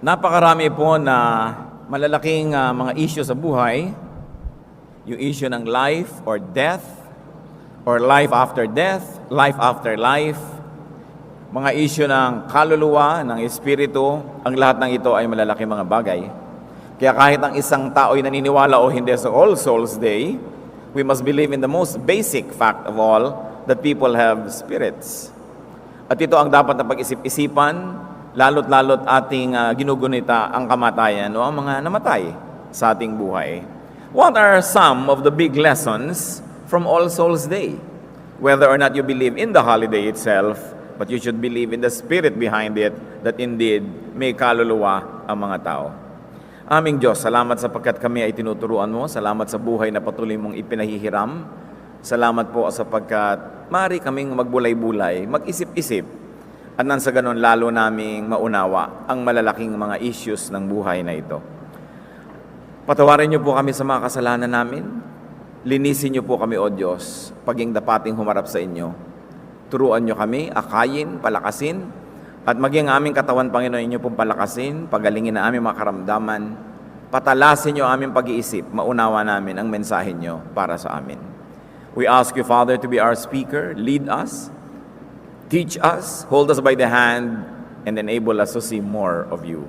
Napakarami po na malalaking mga issue sa buhay. Yung issue ng life or death, or life after death, life after life. Mga issue ng kaluluwa, ng espiritu, ang lahat ng ito ay malalaking mga bagay. Kaya kahit ang isang tao ay naniniwala o hindi sa All Souls Day, we must believe in the most basic fact of all, that people have spirits. At ito ang dapat na pag-isip-isipan, lalo't ating ginugunita ang kamatayan o ang mga namatay sa ating buhay. What are some of the big lessons from All Souls Day? Whether or not you believe in the holiday itself, but you should believe in the spirit behind it, that indeed may kaluluwa ang mga tao. Aming Diyos, salamat sapagkat kami ay tinuturuan mo. Salamat sa buhay na patuloy mong ipinahihiram. Salamat po sapagkat maaari kaming magbulay-bulay, mag-isip-isip, at nang sa ganon lalo naming maunawa ang malalaking mga issues ng buhay na ito. Patawarin niyo po kami sa mga kasalanan namin. Linisin niyo po kami, O Diyos, paging dapating humarap sa inyo. Turuan niyo kami, akayin, palakasin, at maging aming katawan, Panginoon, inyo pong palakasin, pagalingin na aming mga karamdaman, patalasin niyo aming pag-iisip, maunawa namin ang mensahe niyo para sa amin. We ask you, Father, to be our speaker, lead us, teach us, hold us by the hand, and enable us to see more of you.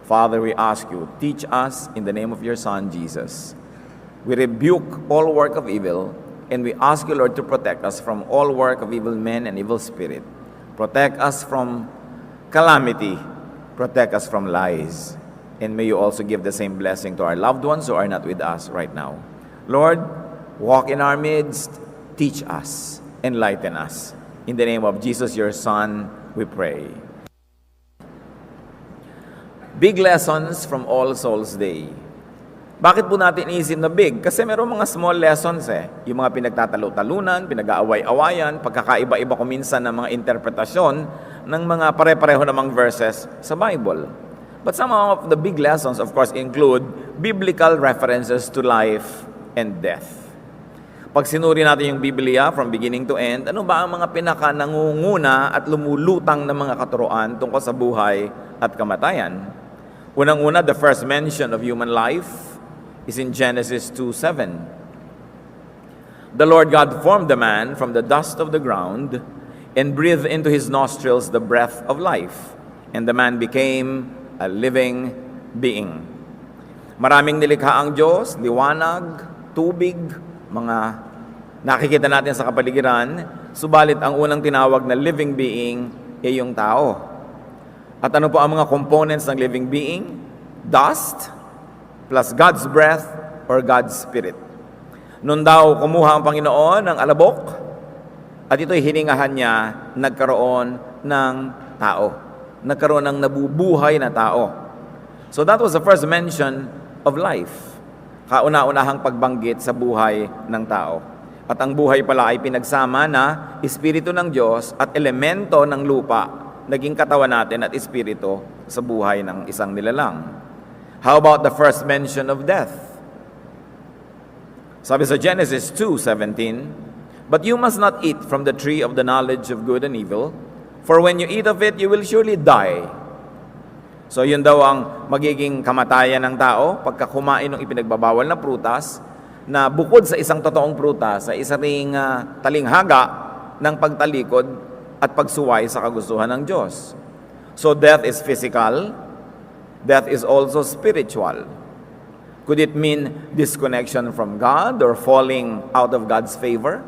Father, we ask you, teach us in the name of your Son, Jesus. We rebuke all work of evil, and we ask you, Lord, to protect us from all work of evil men and evil spirit. Protect us from calamity. Protect us from lies. And may you also give the same blessing to our loved ones who are not with us right now. Lord, walk in our midst, teach us, enlighten us. In the name of Jesus, your Son, we pray. Big lessons from All Souls Day. Bakit po natin iisip na big? Kasi meron mga small lessons Yung mga pinagtatalo-talunan, pinag-aaway-awayan, pagkakaiba-iba ko minsan ng mga interpretasyon ng mga pare-pareho namang verses sa Bible. But some of the big lessons, of course, include biblical references to life and death. Pag sinuri natin yung Biblia from beginning to end, ano ba ang mga pinaka-nangunguna at lumulutang na mga katuruan tungkol sa buhay at kamatayan? Unang-una, the first mention of human life is in Genesis 2:7. The Lord God formed the man from the dust of the ground and breathed into his nostrils the breath of life, and the man became a living being. Maraming nilikha ang Diyos, liwanag, tubig, mga nakikita natin sa kapaligiran, subalit ang unang tinawag na living being ay yung tao. At ano po ang mga components ng living being? Dust plus God's breath or God's Spirit. Noon daw kumuha ang Panginoon ng alabok at ito'y hiningahan niya, nagkaroon ng tao. Nagkaroon ng nabubuhay na tao. So that was the first mention of life. Kauna-unahang pagbanggit sa buhay ng tao. At ang buhay pala ay pinagsama na espiritu ng Diyos at elemento ng lupa, naging katawan natin at espiritu sa buhay ng isang nilalang. How about the first mention of death? Sabi sa Genesis 2:17, "But you must not eat from the tree of the knowledge of good and evil, for when you eat of it, you will surely die." So yun daw ang magiging kamatayan ng tao pagka kumain ng ipinagbabawal na prutas, na bukod sa isang totoong prutas, ay isa ring talinghaga ng pagtalikod at pagsuway sa kagustuhan ng Diyos. So death is physical, death is also spiritual. Could it mean disconnection from God or falling out of God's favor?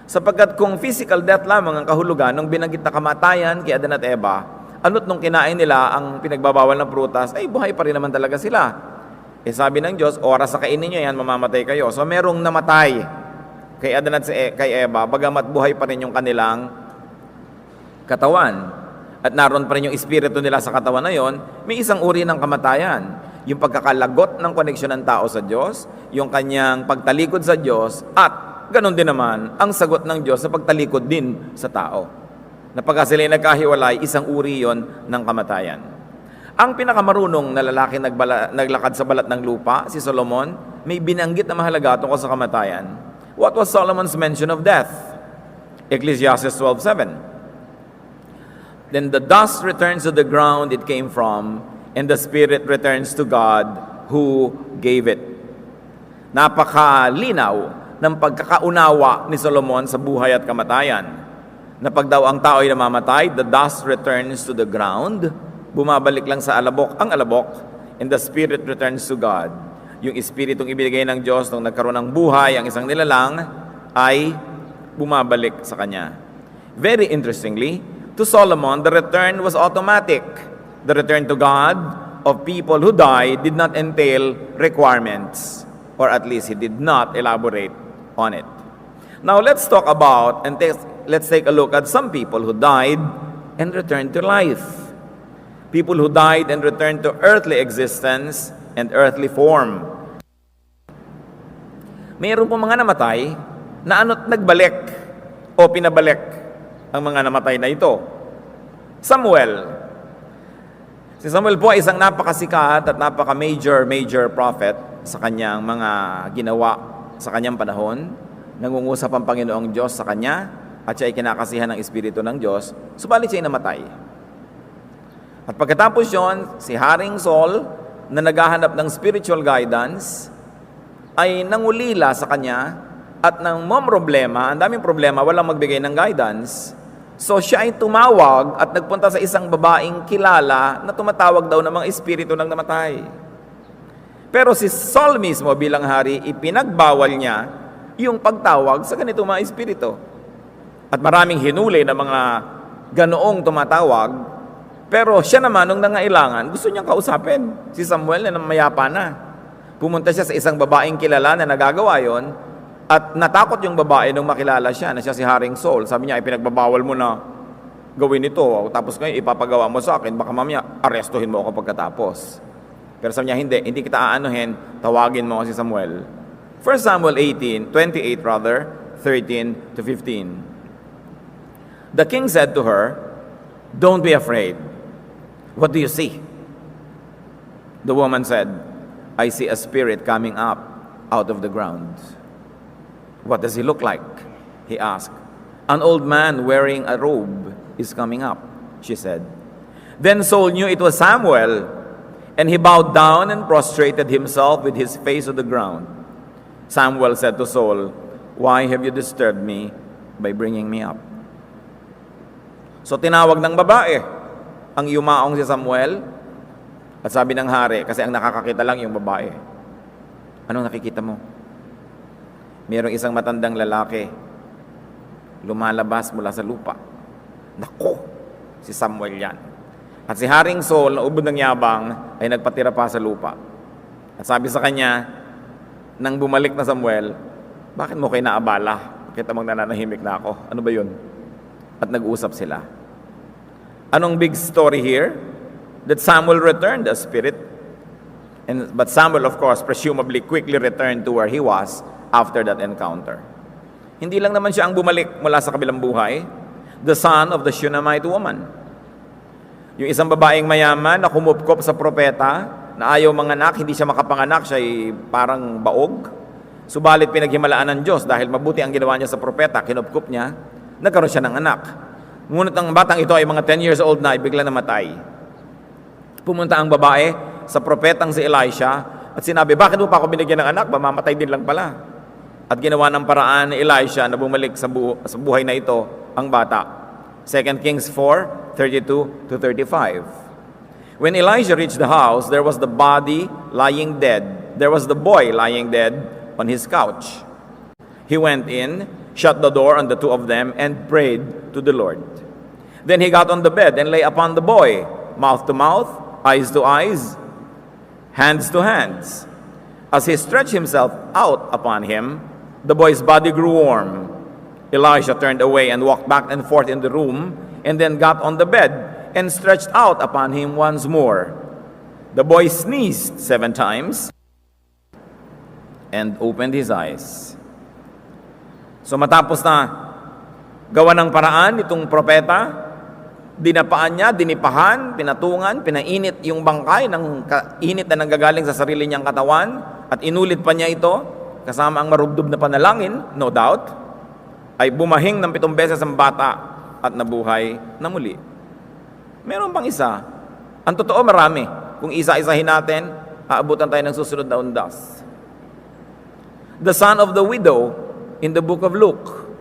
Sapagkat kung physical death lamang ang kahulugan ng binanggit na kamatayan kay Adan at Eva, ano't nung kinain nila ang pinagbabawal na prutas, ay buhay pa rin naman talaga sila. Sabi ng Diyos, oras sa kainin nyo yan, mamamatay kayo. So merong namatay kay Adan at kay Eva, bagamat buhay pa rin yung kanilang katawan. At naroon pa rin yung espiritu nila sa katawan na yon, may isang uri ng kamatayan. Yung pagkakalagot ng koneksyon ng tao sa Diyos, yung kanyang pagtalikod sa Diyos, at ganun din naman ang sagot ng Diyos sa pagtalikod din sa tao. Na pagka sila nagkahiwalay, isang uri yon ng kamatayan. Ang pinakamarunong na lalaki naglakad sa balat ng lupa, si Solomon, may binanggit na mahalaga tungkol sa kamatayan. What was Solomon's mention of death? Ecclesiastes 12:7. Then the dust returns to the ground it came from, and the spirit returns to God who gave it. Napakalinaw ng pagkakaunawa ni Solomon sa buhay at kamatayan. Na pag daw ang tao ay namamatay, the dust returns to the ground, bumabalik lang sa alabok ang alabok, and the spirit returns to God. Yung espiritong ibinigay ng Diyos nung nagkaroon ng buhay, ang isang nilalang, ay bumabalik sa kanya. Very interestingly, to Solomon, the return was automatic. The return to God of people who died did not entail requirements, or at least he did not elaborate on it. Now let's talk about and let's take a look at some people who died and returned to life. People who died and returned to earthly existence and earthly form. Mayroon po mga namatay na nagbalik o pinabalik ang mga namatay na ito. Samuel. Si Samuel po ay isang napakasikat at napaka-major prophet sa kanyang mga ginawa sa kanyang panahon. Nangungusap ang Panginoong Diyos sa kanya at siya ay kinakasihan ng Espiritu ng Diyos, subalit siya ay namatay. At pagkatapos yon, si Haring Saul na naghahanap ng spiritual guidance ay nangulila sa kanya at nang problema, ang daming problema, walang magbigay ng guidance. So siya ay tumawag at nagpunta sa isang babaeng kilala na tumatawag daw ng mga espiritu ng namatay. Pero si Saul mismo bilang hari, ipinagbawal niya yung pagtawag sa ganito mga espiritu. At maraming hinuli na mga ganoong tumatawag, pero siya naman nung nangailangan, gusto niyang kausapin si Samuel na mayapa na. Pumunta siya sa isang babaeng kilala na nagagawa yon, at natakot yung babae nung makilala siya na siya si Haring Saul. Sabi niya, ipinagbabawal mo na gawin ito, tapos ngayon ipapagawa mo sa akin, baka mamaya arestuhin mo ako pagkatapos. Pero sabi niya, hindi kita aanuhin, tawagin mo si Samuel. 1 Samuel 28, 13 to 15. The king said to her, "Don't be afraid. What do you see?" The woman said, "I see a spirit coming up out of the ground." "What does he look like?" he asked. "An old man wearing a robe is coming up," she said. Then Saul knew it was Samuel, and he bowed down and prostrated himself with his face to the ground. Samuel said to Saul, "Why have you disturbed me by bringing me up?" So tinawag ng babae ang yumaong si Samuel at sabi ng hari, kasi ang nakakakita lang yung babae. "Anong nakikita mo?" "Mayroong isang matandang lalaki lumalabas mula sa lupa." Naku, si Samuel yan. At si Haring Saul na ubod ng yabang ay nagpatira pa sa lupa. At sabi sa kanya, nang bumalik na Samuel, "Bakit mo kayo naabala? Kita mong nananahimik na ako. Ano ba yun?" At nag-usap sila. Anong big story here? That Samuel returned as spirit. But Samuel, of course, presumably quickly returned to where he was after that encounter. Hindi lang naman siya ang bumalik mula sa kabilang buhay. The son of the Shunammite woman. Yung isang babaeng mayaman na kumupkop sa propeta, na ayaw manganak, hindi siya makapanganak, siya ay parang baog. Subalit pinaghimalaan ng Diyos dahil mabuti ang ginawa niya sa propeta, kinupkup niya, nagkaroon siya ng anak. Ngunit ang batang ito ay mga 10 years old na, bigla namatay. Pumunta ang babae sa propetang si Elisha at sinabi, "Bakit mo pa ako binigyan ng anak? Mamamatay din lang pala." At ginawa ng paraan ni Elisha na bumalik sa buhay na ito ang bata. 2 Kings 4:32 to 35. When Elijah reached the house, there was the body lying dead. There was the boy lying dead on his couch. He went in, shut the door on the two of them, and prayed to the Lord. Then he got on the bed and lay upon the boy, mouth to mouth, eyes to eyes, hands to hands. As he stretched himself out upon him, the boy's body grew warm. Elijah turned away and walked back and forth in the room, and then got on the bed and stretched out upon him once more. The boy sneezed 7 times and opened his eyes. So matapos na gawa ng paraan itong propeta, dinapaan niya, dinipahan, pinatungan, pinainit yung bangkay ng init na nanggagaling sa sarili niyang katawan, at inulit pa niya ito, kasama ang marubdob na panalangin, no doubt, ay bumahing ng 7 beses ang bata at nabuhay na muli. Meron pang isa. Ang totoo marami. Kung isa-isahin natin, aabutan tayo ng susunod na undas. The son of the widow in the book of Luke.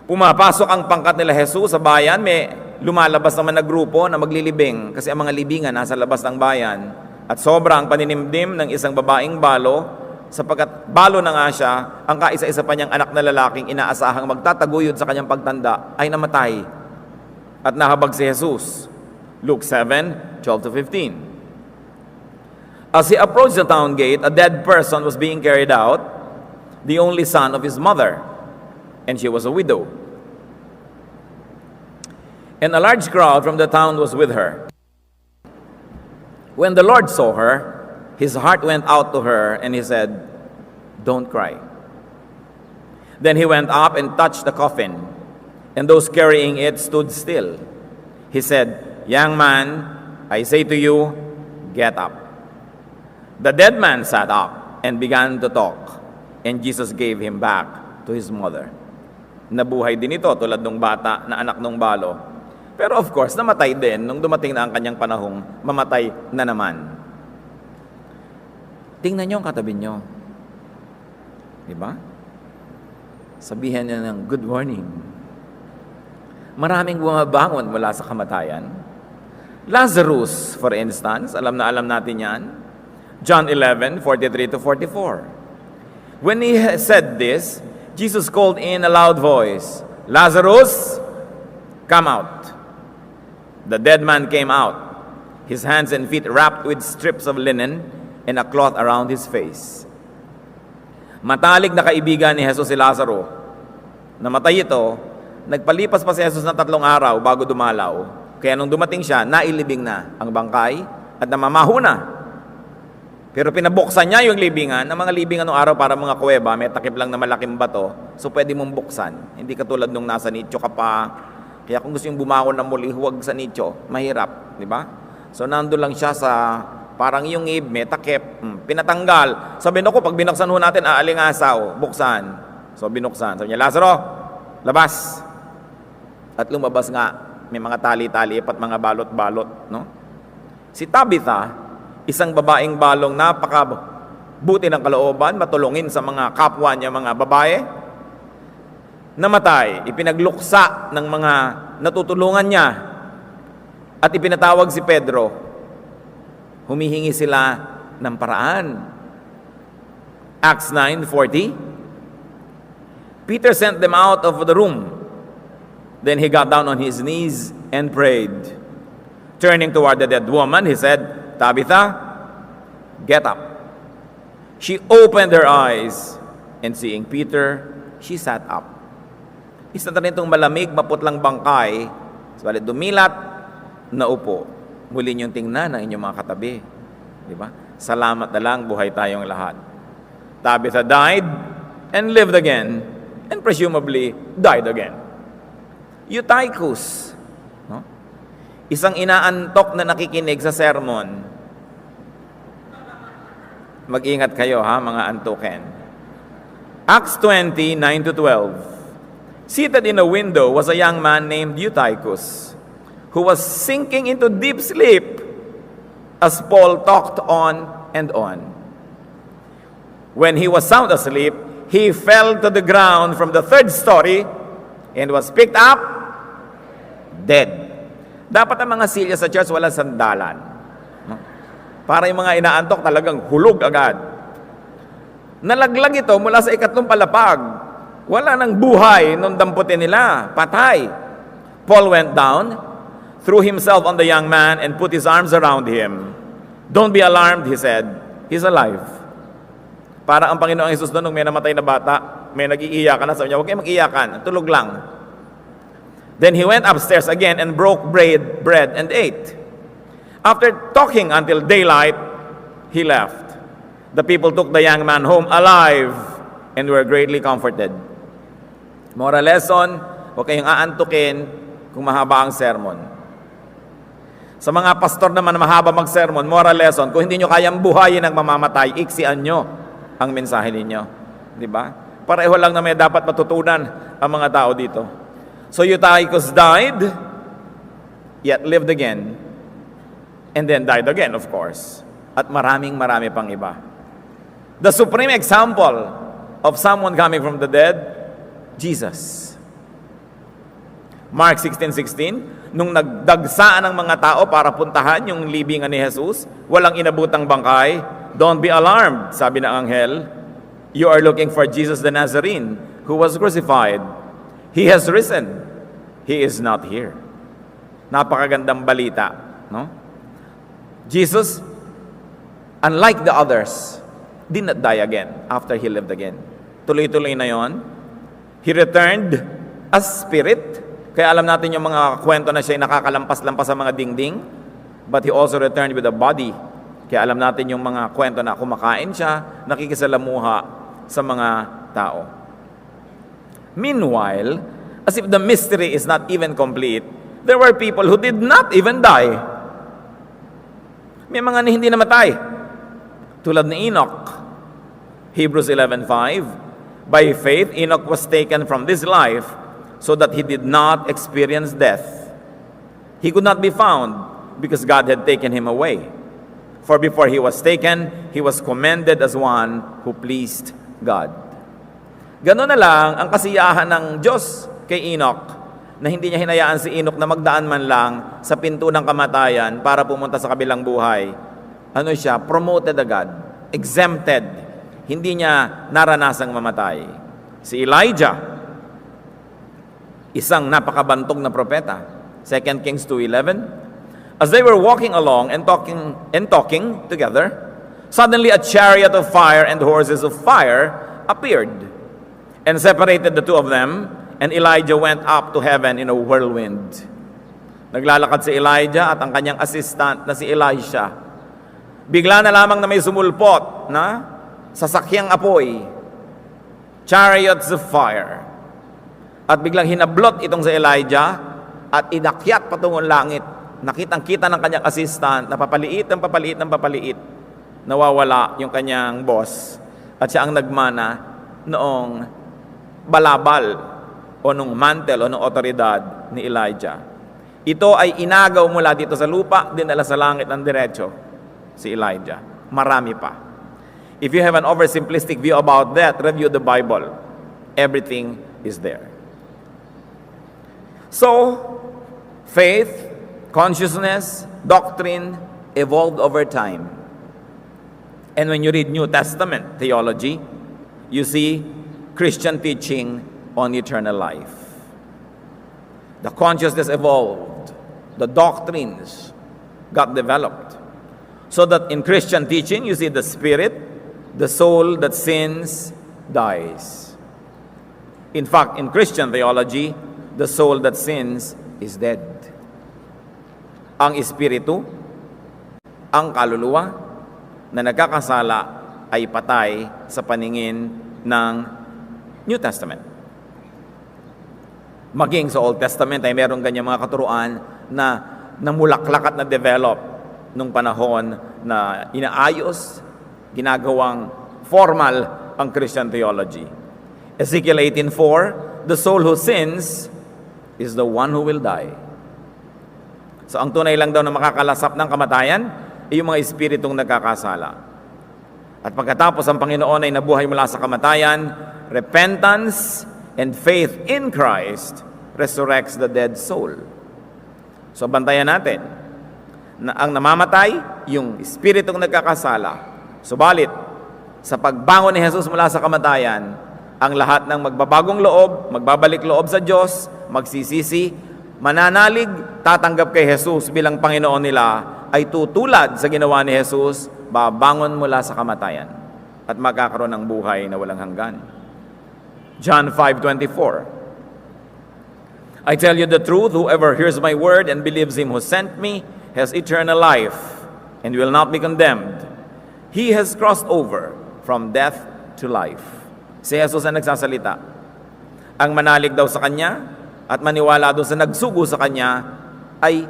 Pumapasok ang pangkat nila Jesus sa bayan, may lumalabas naman na grupo na maglilibing kasi ang mga libingan nasa labas ng bayan. At sobrang paninimdim ng isang babaeng balo, sapagkat balo na nga siya, ang kaisa-isa pa niyang anak na lalaking inaasahang magtataguyod sa kanyang pagtanda ay namatay at nahabag si Jesus. Luke 7:12-15. As he approached the town gate, a dead person was being carried out, the only son of his mother, and she was a widow. And a large crowd from the town was with her. When the Lord saw her, his heart went out to her, and he said, "Don't cry." Then he went up and touched the coffin, and those carrying it stood still. He said, "Young man, I say to you, get up." The dead man sat up and began to talk, and Jesus gave him back to his mother. Nabuhay din ito tulad ng bata na anak ng balo. Pero of course, namatay din nung dumating na ang kanyang panahong mamatay na naman. Tingnan niyo ang katabi niyo. Diba? Sabihan niya ng good morning. Maraming bumabangon mula sa kamatayan. Lazarus, for instance, alam na alam natin yan. John 11:43-44. When he said this, Jesus called in a loud voice, "Lazarus, come out." The dead man came out, his hands and feet wrapped with strips of linen and a cloth around his face. Matalik na kaibigan ni Jesus si Lazaro. Namatay ito, nagpalipas pa si Jesus ng 3 araw bago dumalaw. Kaya nung dumating siya, nailibing na ang bangkay at namamaho na. Pero pinabuksan niya yung libingan. Ang mga libingan ng araw para mga kuweba, may takip lang na malaking bato. So pwede mong buksan. Hindi katulad nung nasa nicho ka pa. Kaya kung gusto yung bumangon na muli, huwag sa nicho. Mahirap, di ba? So nandun lang siya sa parang yung ib, may takip. Pinatanggal. Sabi ko, pag binuksan ho natin, aalingasaw. Buksan. So binuksan. Sabi niya, "Lazaro, labas." At lumabas nga. May mga tali-tali at mga balot-balot. No? Si Tabitha, isang babaeng balong napakabuti ng kalooban, matulungin sa mga kapwa niya, mga babae, namatay, ipinagluksa ng mga natutulungan niya at ipinatawag si Pedro. Humihingi sila ng paraan. Acts 9:40. Peter sent them out of the room. Then he got down on his knees and prayed. Turning toward the dead woman, he said, "Tabitha, get up." She opened her eyes, and seeing Peter, she sat up. Isa na rin itong malamig, maputlang bangkay, subalit dumilat, naupo. Muli niyong tingnan ang inyong mga katabi. Di ba? Salamat na lang, buhay tayong lahat. Tabitha died and lived again, and presumably died again. Eutychus, no? Isang inaantok na nakikinig sa sermon. Mag-ingat kayo ha, mga antukin. Acts 20:9-12. Seated in a window was a young man named Eutychus, who was sinking into deep sleep as Paul talked on and on. When he was sound asleep, he fell to the ground from the 3rd story and was picked up dead. Dapat ang mga silya sa church wala sandalan. No? Para yung mga inaantok talagang hulog agad. Nalaglag ito mula sa 2nd palapag. Wala nang buhay nung damputin nila. Patay. Paul went down, threw himself on the young man, and put his arms around him. "Don't be alarmed," he said. "He's alive." Para ang Panginoong Jesus doon, nung may namatay na bata, may nag-iiyakan na. Sabi niya, "Huwag kayong mag-iyakan. Tulog lang." Then he went upstairs again and broke bread and ate. After talking until daylight, he left. The people took the young man home alive and were greatly comforted. Moral lesson, huwag kayong aantukin kung mahaba ang sermon. Sa mga pastor naman na mahaba mag-sermon, moral lesson, kung hindi nyo kayang buhayin ang mamamatay, iksian nyo ang mensahe ninyo. Di ba? Pareho lang na may dapat matutunan ang mga tao dito. So Eutychus died, yet lived again. and then died again, of course. At marami pang iba. The supreme example of someone coming from the dead, Jesus. Mark 16:16, nung nagdagsaan ng mga tao para puntahan yung libingan ni Jesus, walang inabutang bangkay. Don't be alarmed, sabi ng anghel. You are looking for Jesus the Nazarene, who was crucified. He has risen. He is not here. Napakagandang balita, no? Jesus, unlike the others, did not die again after he lived again. Tuloy-tuloy na yon. He returned as spirit. Kaya alam natin yung mga kwento na siya nakakalampas-lampas sa mga dingding. But he also returned with a body. Kaya alam natin yung mga kwento na kumakain siya, nakikisalamuha sa mga tao. Meanwhile, as if the mystery is not even complete, there were people who did not even die. May mga hindi namatay. Tulad ni Enoch. Hebrews 11:5, by faith, Enoch was taken from this life so that he did not experience death. He could not be found because God had taken him away. For before he was taken, he was commended as one who pleased God. Ganun na lang ang kasiyahan ng Diyos kay Enoch, na hindi niya hinayaan si Enoch na magdaan man lang sa pinto ng kamatayan para pumunta sa kabilang buhay. Ano siya? Promoted agad. Exempted. Hindi niya naranasang mamatay. Si Elijah, isang napakabantog na propeta. 2 Kings 2:11. As they were walking along and talking together, suddenly a chariot of fire and horses of fire appeared and separated the two of them, and Elijah went up to heaven in a whirlwind. Naglalakad si Elijah at ang kanyang assistant na si Elisha. Bigla na lamang na may sumulpot na sasakyang apoy, chariots of fire. At biglang hinablot itong si Elijah at inakyat patungong langit. Nakitang-kita ng kanyang assistant na papaliit. Nawawala yung kanyang boss. At siya ang nagmana noong balabal o nung mantle o nung otoridad ni Elijah. Ito ay inagaw mula dito sa lupa, dinala sa langit ng diretso si Elijah. Marami pa. If you have an oversimplistic view about that, review the Bible. Everything is there. So, faith, consciousness, doctrine evolved over time. And when you read New Testament theology, you see Christian teaching on eternal life. The consciousness evolved. The doctrines got developed. So that in Christian teaching, you see the spirit, the soul that sins, dies. In fact, in Christian theology, the soul that sins is dead. Ang espiritu, ang kaluluwa na nagkakasala ay patay sa paningin ng New Testament. Maging sa Old Testament ay meron ganyang mga katuruan na namulaklak at na-develop nung panahon na inaayos, ginagawang formal ang Christian theology. Ezekiel 18:4, the soul who sins is the one who will die. So ang tunay lang daw na makakalasap ng kamatayan ay yung mga espiritong nagkakasala. At pagkatapos ang Panginoon ay nabuhay mula sa kamatayan, repentance and faith in Christ resurrects the dead soul. So bantayan natin na ang namamatay, yung espiritong nagkakasala. Subalit, sa pagbangon ni Jesus mula sa kamatayan, ang lahat ng magbabagong loob, magbabalik loob sa Diyos, magsisisi, mananalig, tatanggap kay Jesus bilang Panginoon nila, ay tutulad sa ginawa ni Jesus, babangon mula sa kamatayan at magkakaroon ng buhay na walang hanggan. John 5:24, I tell you the truth, whoever hears my word and believes him who sent me has eternal life and will not be condemned. He has crossed over from death to life. Si Jesus ang nagsasalita. Ang manalig daw sa Kanya at maniwala doon sa nagsugo sa Kanya ay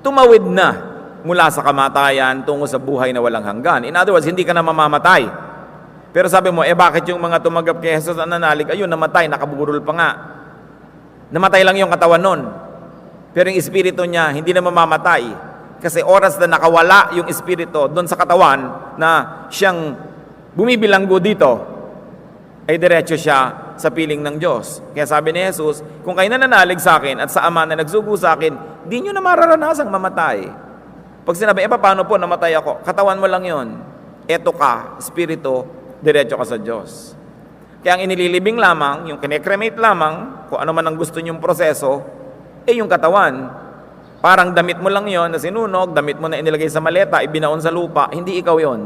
tumawid na mula sa kamatayan tungo sa buhay na walang hanggan. In other words, hindi ka na mamamatay. Pero sabi mo, bakit yung mga tumanggap kay Jesus ang nanalig? Ayun, namatay, nakaburol pa nga. Namatay lang yung katawan nun. Pero yung espiritu niya, hindi na mamamatay. Kasi oras na nakawala yung espiritu doon sa katawan na siyang bumibilanggo dito, ay diretso siya sa piling ng Diyos. Kaya sabi ni Jesus, kung kayo nananalig sa akin at sa Ama na nagsugo sa akin, di nyo na mararanasang mamatay. Pag sinabi, paano po namatay ako? Katawan mo lang yon. Eto ka, espiritu, diretso ka sa Diyos. Kaya ang inililibing lamang, yung kinekremate lamang, kung ano man ang gusto nyong proseso, yung katawan. Parang damit mo lang yon na sinunog, damit mo na inilagay sa maleta, ibinaon sa lupa, hindi ikaw yon.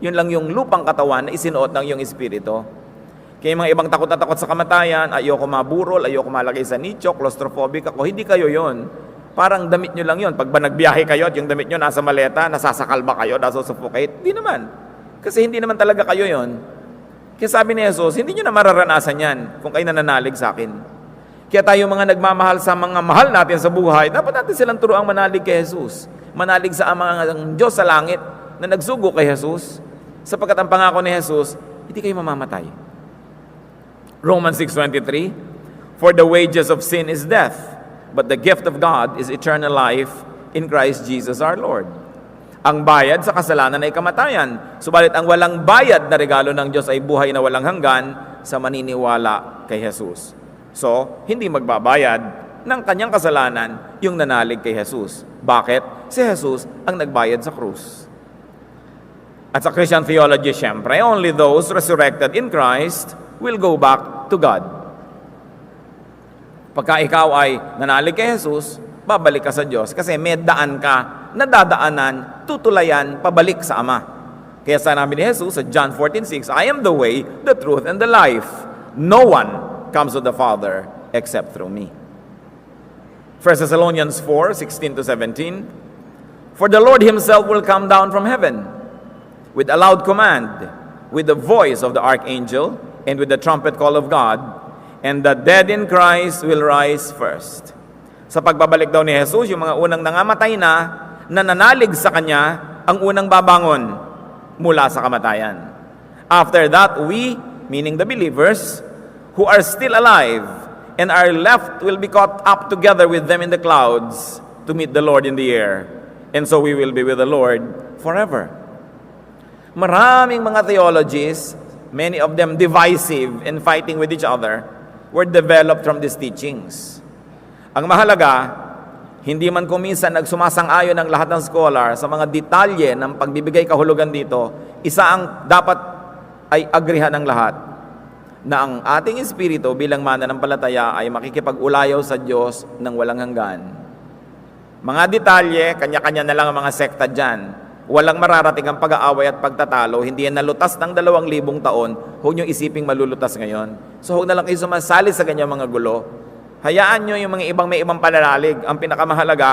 Yun lang yung lupang katawan na isinuot ng iyong espiritu. Kaya mga ibang takot na takot sa kamatayan, ayoko maburol, ayoko malagay sa nicho, claustrophobic ako, hindi kayo yon. Parang damit nyo lang yon. Pag ba nagbiyahe kayo at yung damit nyo nasa maleta, nasasakal ba kayo, nasusuffocate? Hindi naman. Kasi hindi naman talaga kayo yon. Kaya sabi ni Jesus, hindi nyo na mararanasan yan kung kayo nananalig sa akin. Kaya tayo mga nagmamahal sa mga mahal natin sa buhay, dapat natin silang turuang manalig kay Jesus. Manalig sa ang Diyos sa langit na nagsugo kay Jesus, sapagkat ang pangako ni Jesus, hindi kayo mamamatay. Romans 6:23, for the wages of sin is death, but the gift of God is eternal life in Christ Jesus our Lord. Ang bayad sa kasalanan ay kamatayan, subalit ang walang bayad na regalo ng Diyos ay buhay na walang hanggan sa maniniwala kay Jesus. So, hindi magbabayad ng kanyang kasalanan yung nanalig kay Jesus. Bakit? Si Jesus ang nagbayad sa krus. At sa Christian theology, syempre, only those resurrected in Christ will go back to God. Pagka ikaw ay nanalig kay Jesus, babalik ka sa Diyos kasi may daan ka na dadaanan, tutulayan, pabalik sa Ama. Kaya sinabi ni Jesus sa John 14:6, I am the way, the truth, and the life. No one comes to the Father except through me. 1 Thessalonians 4:16-17, for the Lord himself will come down from heaven with a loud command, with the voice of the archangel, and with the trumpet call of God, and the dead in Christ will rise first. Sa pagbabalik daw ni Jesus, yung mga unang nangamatay na nananalig sa Kanya, ang unang babangon mula sa kamatayan. After that, we, meaning the believers, who are still alive and are left will be caught up together with them in the clouds to meet the Lord in the air. And so we will be with the Lord forever. Maraming mga theologies, many of them divisive and fighting with each other, were developed from these teachings. Ang mahalaga, hindi man kuminsan nagsumasang-ayon ng lahat ng scholar sa mga detalye ng pagbibigay kahulugan dito, isa ang dapat ay agrihan ng lahat, na ang ating espiritu bilang mananampalataya ay makikipag-ulayaw sa Diyos ng walang hanggan. Mga detalye, kanya-kanya na lang ang mga sekta dyan. Walang mararating ang pag-aaway at pagtatalo. Hindi yan nalutas ng 2,000 taon. Huwag nyo isiping malulutas ngayon. So huwag na lang kayo sumasali sa ganyang mga gulo. Hayaan nyo yung mga ibang may ibang pananalig. Ang pinakamahalaga,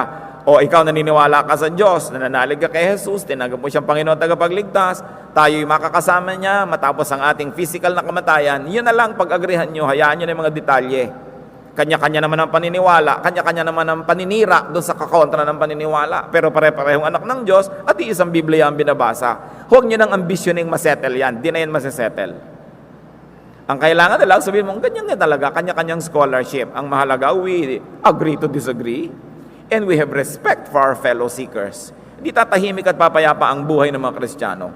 ikaw naniniwala ka sa Diyos, nananalig ka kay Jesus, tinanggap mo siyang Panginoon at tagapagligtas, tayo'y makakasama niya matapos ang ating physical na kamatayan. Yun na lang, pag-agrihan nyo, hayaan nyo na yung mga detalye. Kanya-kanya naman ang paniniwala, kanya-kanya naman ang paninira doon sa kakontra ng paniniwala. Pero pare-parehong anak ng Diyos at isang Biblia ang binabasa. Huwag nyo nang ambisyoning masettle yan, di na yan masesettle. Ang kailangan na lang, sabihin mo, ganyan nga talaga, kanya-kanyang scholarship. Ang mahalaga, we agree to disagree, and we have respect for our fellow seekers. Hindi tatahimik at papayapa ang buhay ng mga Kristiyano.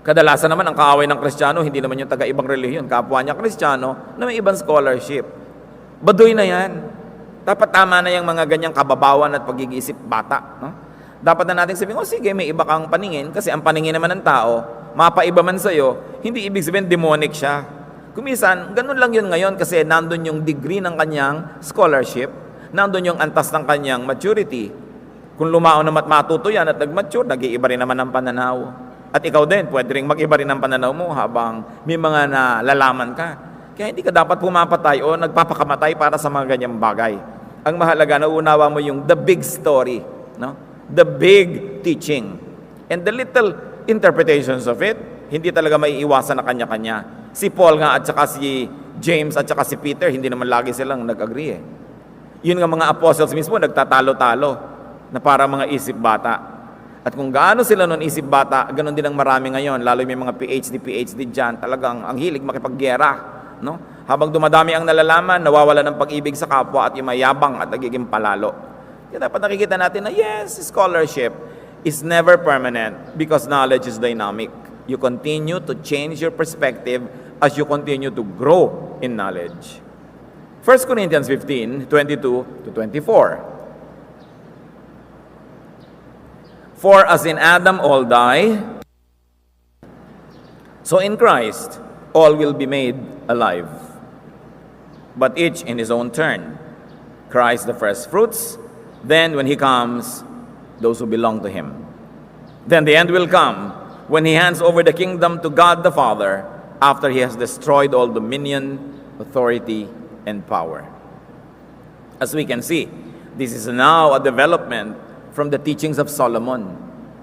Kadalasan naman, ang kaaway ng Kristiyano, hindi naman yung taga-ibang relihiyon. Kapwa niya Kristiyano na may ibang scholarship. Baduy na yan. Dapat tama na yung mga ganyang kababawan at pag-iisip bata. No? Dapat na natin sabihin, sige, may iba kang paningin, kasi ang paningin naman ng tao, mapaiba man sa'yo, hindi ibig sabihin demonic siya. Kumisan, ganun lang yun ngayon kasi nandun yung degree ng kanyang scholarship, nandun yung antas ng kanyang maturity. Kung lumao naman at matuto yan at nag-mature, nag-iiba rin naman ang pananaw. At ikaw din, pwede rin mag-iba rin ang pananaw mo habang may mga nalalaman ka. Kaya hindi ka dapat pumapatay o nagpapakamatay para sa mga ganyang bagay. Ang mahalaga na unawa mo yung the big story, no? The big teaching. And the little interpretations of it, hindi talaga may iwasan na kanya-kanya. Si Paul nga at saka si James at saka si Peter, hindi naman lagi silang nag-agree eh. Yun nga mga apostles mismo, nagtatalo-talo na para mga isip bata. At kung gaano sila noon isip bata, ganoon din ang marami ngayon, lalo may mga PhD dyan, talagang ang hilig makipaggera. No? Habang dumadami ang nalalaman, nawawala ng pag-ibig sa kapwa at yung mayabang at nagiging palalo. Kaya dapat nakikita natin na yes, scholarship is never permanent because knowledge is dynamic. You continue to change your perspective as you continue to grow in knowledge. 1 Corinthians 15, 22 to 24. For as in Adam all die, so in Christ all will be made alive, but each in his own turn. Christ the first fruits, then when he comes, those who belong to him. Then the end will come when he hands over the kingdom to God the Father after he has destroyed all dominion, authority, and power. As we can see, this is now a development from the teachings of Solomon.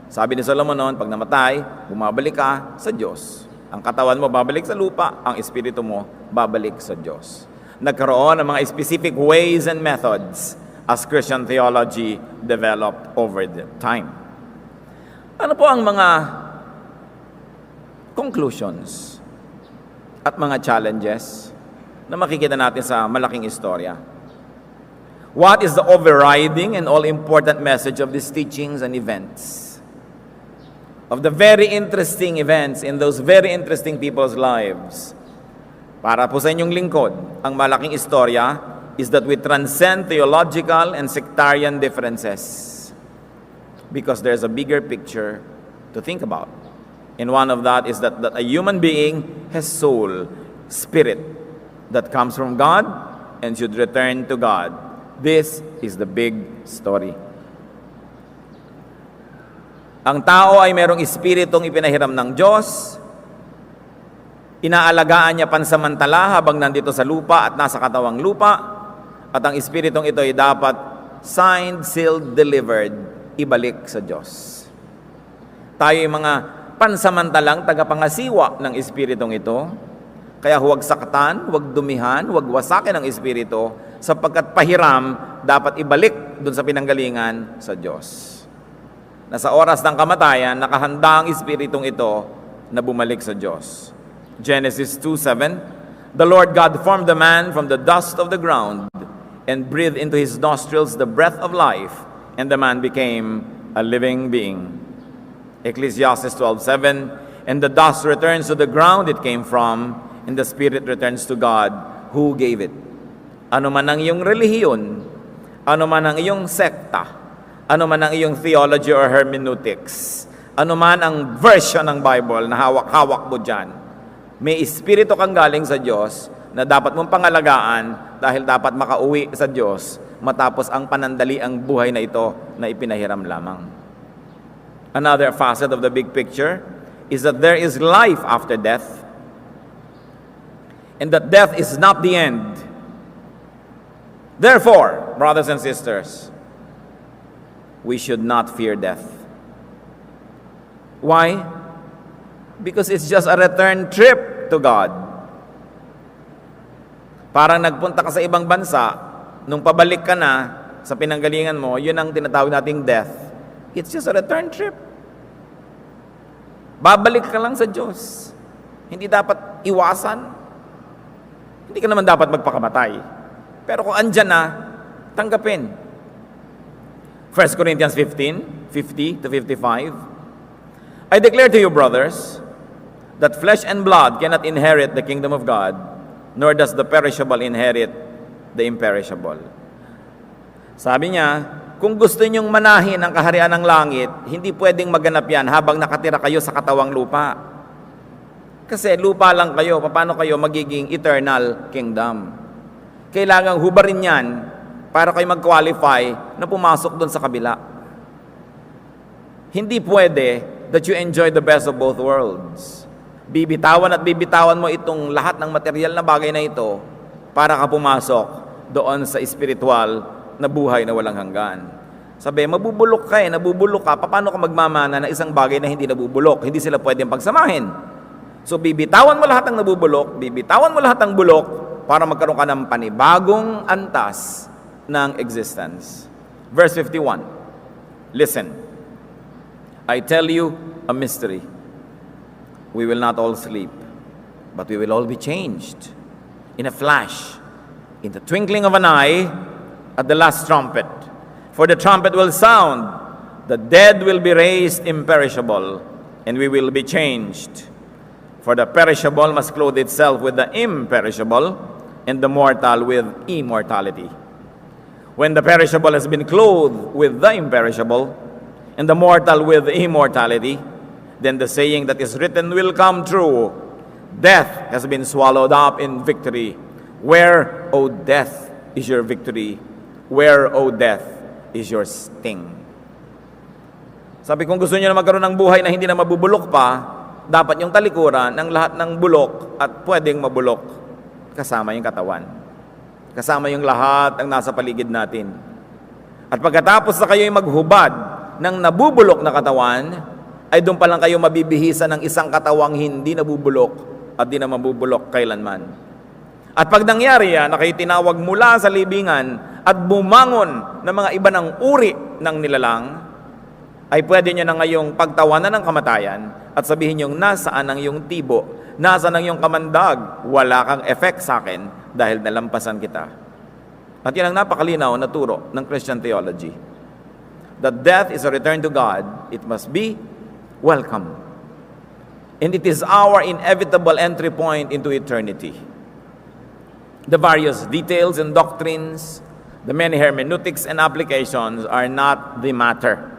Sabi ni Solomon noon, pag namatay, bumabalik ka sa Diyos. Ang katawan mo babalik sa lupa, ang espiritu mo babalik sa Diyos. Nagkaroon ng mga specific ways and methods as Christian theology developed over the time. Ano po ang mga conclusions at mga challenges na makikita natin sa malaking istorya? What is the overriding and all-important message of these teachings and events? Of the very interesting events in those very interesting people's lives. Para po sa inyong lingkod, ang malaking istorya is that we transcend theological and sectarian differences because there's a bigger picture to think about. And one of that is that a human being has soul, spirit, that comes from God and should return to God. This is the big story. Ang tao ay merong espiritong ipinahiram ng Diyos. Inaalagaan niya pansamantala habang nandito sa lupa at nasa katawang lupa. At ang espiritong ito ay dapat signed, sealed, delivered, ibalik sa Diyos. Tayo ay mga pansamantalang tagapangasiwa ng espiritong ito. Kaya huwag saktan, huwag dumihan, huwag wasakin ang espiritu sapagkat pahiram dapat ibalik dun sa pinanggalingan sa Diyos. Na sa oras ng kamatayan, nakahanda ang espiritong ito na bumalik sa Diyos. Genesis 2:7, the Lord God formed the man from the dust of the ground and breathed into his nostrils the breath of life, and the man became a living being. Ecclesiastes 12:7, and the dust returns to the ground it came from, and the spirit returns to God who gave it. Ano man ang iyong relihiyon, ano man ang iyong sekta, ano man ang iyong theology or hermeneutics, ano man ang version ng Bible na hawak-hawak mo dyan, may espiritu kang galing sa Diyos na dapat mong pangalagaan dahil dapat makauwi sa Diyos matapos ang panandaliang buhay na ito na ipinahiram lamang. Another facet of the big picture is that there is life after death, and that death is not the end. Therefore, brothers and sisters, we should not fear death. Why? Because it's just a return trip to God. Parang nagpunta ka sa ibang bansa, nung pabalik ka na sa pinanggalingan mo, yun ang tinatawag nating death. It's just a return trip. Babalik ka lang sa Diyos. Hindi dapat iwasan. Hindi ka naman dapat magpakamatay. Pero kung andyan na, tanggapin. 1 Corinthians 15, 50 to 55. I declare to you, brothers, that flesh and blood cannot inherit the kingdom of God, nor does the perishable inherit the imperishable. Sabi niya, kung gusto niyong manahin ang kaharian ng langit, hindi pwedeng maganap yan habang nakatira kayo sa katawang lupa. Kasi lupa lang kayo, paano kayo magiging eternal kingdom? Kailangang hubarin yan para kayo mag-qualify na pumasok doon sa kabila. Hindi pwede that you enjoy the best of both worlds. Bibitawan at bibitawan mo itong lahat ng material na bagay na ito para ka pumasok doon sa spiritual na buhay na walang hanggan. Sabi, mabubulok ka nabubulok ka, paano ka magmamana ng isang bagay na hindi nabubulok? Hindi sila pwedeng pagsamahin. So bibitawan mo lahat ng nabubulok, bibitawan mo lahat ng bulok, para magkaroon ka ng panibagong antas ng existence. Verse 51, listen, I tell you a mystery. We will not all sleep, but we will all be changed in a flash, in the twinkling of an eye, at the last trumpet. For the trumpet will sound, the dead will be raised imperishable, and we will be changed. For the perishable must clothe itself with the imperishable, and the mortal with immortality. When the perishable has been clothed with the imperishable, and the mortal with immortality, then the saying that is written will come true. Death has been swallowed up in victory. Where, O death, is your victory? Where, O death, is your sting? Sabi, kung gusto niyo na magkaroon ng buhay na hindi na mabubulok pa, dapat yung talikuran ng lahat ng bulok at pwedeng mabulok kasama yung katawan. Kasama yung lahat ang nasa paligid natin. At pagkatapos na kayo'y maghubad ng nabubulok na katawan, ay doon pa lang kayo mabibihisan ng isang katawang hindi nabubulok at di na mabubulok kailanman. At pag nangyari yan, na kayo tinawag mula sa libingan at bumangon ng mga iba ng uri ng nilalang, ay pwede nyo na ngayong pagtawanan ng kamatayan at sabihin nyo, nasaan ang iyong tibo? Nasaan ang iyong kamandag? Wala kang effect sa akin dahil nalampasan kita. At yan ang napakalinaw na turo ng Christian theology. That death is a return to God. It must be welcome. And it is our inevitable entry point into eternity. The various details and doctrines, the many hermeneutics and applications are not the matter.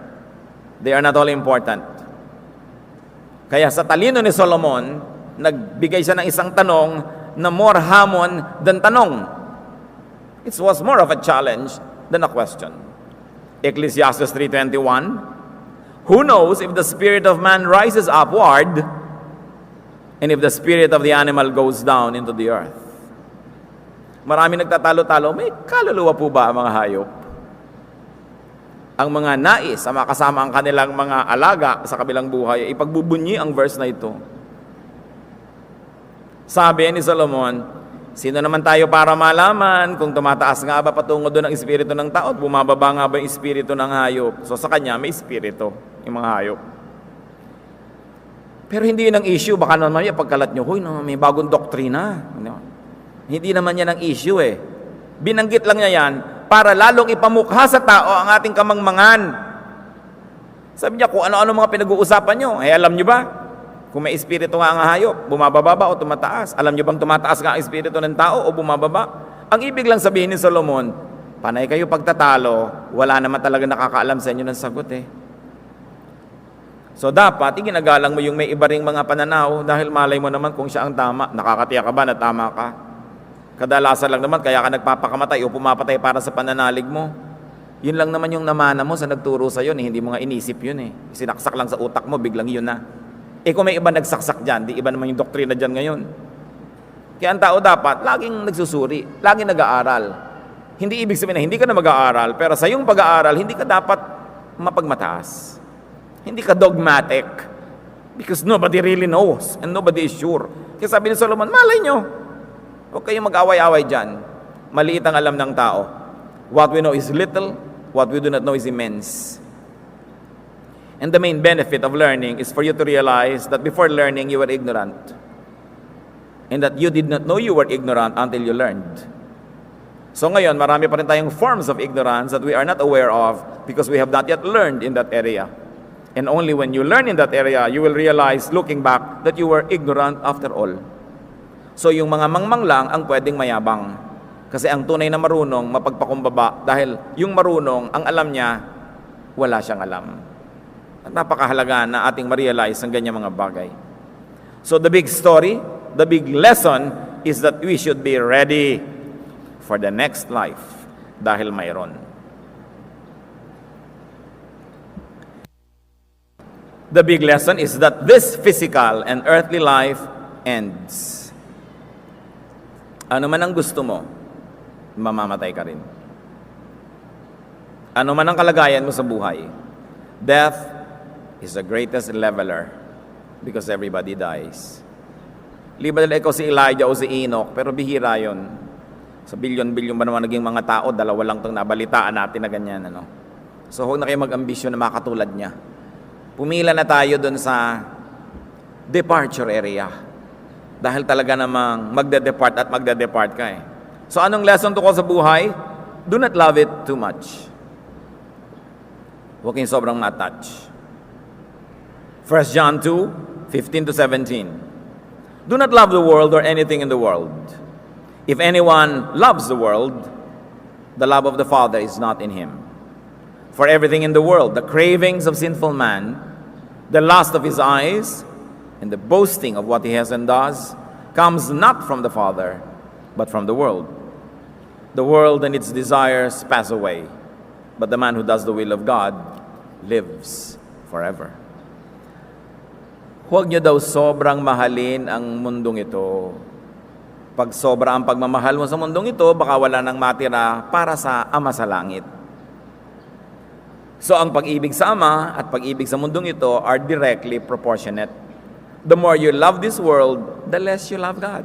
They are not all important. Kaya sa talino ni Solomon, nagbigay siya ng isang tanong na more hamon than tanong. It was more of a challenge than a question. Ecclesiastes 3:21, who knows if the spirit of man rises upward and if the spirit of the animal goes down into the earth? Marami nagtatalo-talo, may kaluluwa po ba ang mga hayop? Ang mga nais, ang makasama ang kanilang mga alaga sa kabilang buhay, ipagbubunyi ang verse na ito. Sabi ni Solomon, sino naman tayo para malaman kung tumataas nga ba patungo doon ang espiritu ng tao at bumababa nga ba yung espiritu ng hayop? So sa kanya, may espiritu, yung mga hayop. Pero hindi yun ang issue. Baka naman yung pagkalat nyo, huy, no, may bagong doktrina. Hindi naman yan ang issue eh. Binanggit lang niya yan para lalong ipamukha sa tao ang ating kamangmangan. Sabi niya, kung ano-ano mga pinag-uusapan nyo, alam nyo ba? Kung may espiritu nga ang hayop, bumababa o tumataas? Alam nyo bang tumataas nga ang espiritu ng tao o bumababa? Ang ibig lang sabihin ni Solomon, panay kayo pagtatalo, wala naman talaga nakakaalam sa inyo ng sagot eh. So dapat, iginagalang mo yung may iba ring mga pananaw dahil malay mo naman kung siya ang tama. Nakakatiya ka ba na tama ka? Kadalasan lang naman, kaya ka nagpapakamatay o pumapatay para sa pananalig mo. Yun lang naman yung namana mo sa nagturo sa'yo, hindi mo nga inisip yun eh. Sinaksak lang sa utak mo, biglang yun na. Kung may iba nagsaksak dyan, di iba naman yung doktrina dyan ngayon. Kaya ang tao dapat, laging nagsusuri, laging nag-aaral. Hindi ibig sabihin na hindi ka na mag-aaral, pero sa iyong pag-aaral, hindi ka dapat mapagmataas. Hindi ka dogmatic. Because nobody really knows and nobody is sure. Kaya sabi ni Solomon, malay nyo. Huwag kayong mag-away-away dyan. Maliit ang alam ng tao. What we know is little, what we do not know is immense. And the main benefit of learning is for you to realize that before learning, you were ignorant. And that you did not know you were ignorant until you learned. So ngayon, marami pa rin tayong forms of ignorance that we are not aware of because we have not yet learned in that area. And only when you learn in that area, you will realize, looking back, that you were ignorant after all. So yung mga mangmang lang ang pwedeng mayabang. Kasi ang tunay na marunong, mapagpakumbaba. Dahil yung marunong, ang alam niya, wala siyang alam. At napakahalaga na ating ma-realize ang ganyan mga bagay. So the big story, the big lesson is that we should be ready for the next life. Dahil mayroon. The big lesson is that this physical and earthly life ends. Ano man ang gusto mo, mamamatay ka rin. Ano man ang kalagayan mo sa buhay, death is the greatest leveler because everybody dies. Liban nila ikaw si Elijah o si Enoch, pero bihira yon. Sa bilyon-bilyon ba naman naging mga tao, dalawa lang itong nabalitaan natin na ganyan. Ano? So huwag na kayo mag-ambisyon na makatulad niya. Pumila na tayo dun sa departure area. Dahil talaga namang magde-depart at magde-depart ka eh. So anong lesson to ko sa buhay? Do not love it too much. Huwag kayong sobrang ma-attach. 1 John 2, 15 to 17. Do not love the world or anything in the world. If anyone loves the world, the love of the Father is not in him. For everything in the world, the cravings of sinful man, the lust of his eyes, and the boasting of what he has and does, comes not from the Father, but from the world. The world and its desires pass away, but the man who does the will of God lives forever. Huwag niyo daw sobrang mahalin ang mundong ito. Pag sobra ang pagmamahal mo sa mundong ito, baka wala nang matira para sa Ama sa langit. So ang pag-ibig sa Ama at pag-ibig sa mundong ito are directly proportionate. The more you love this world, the less you love God.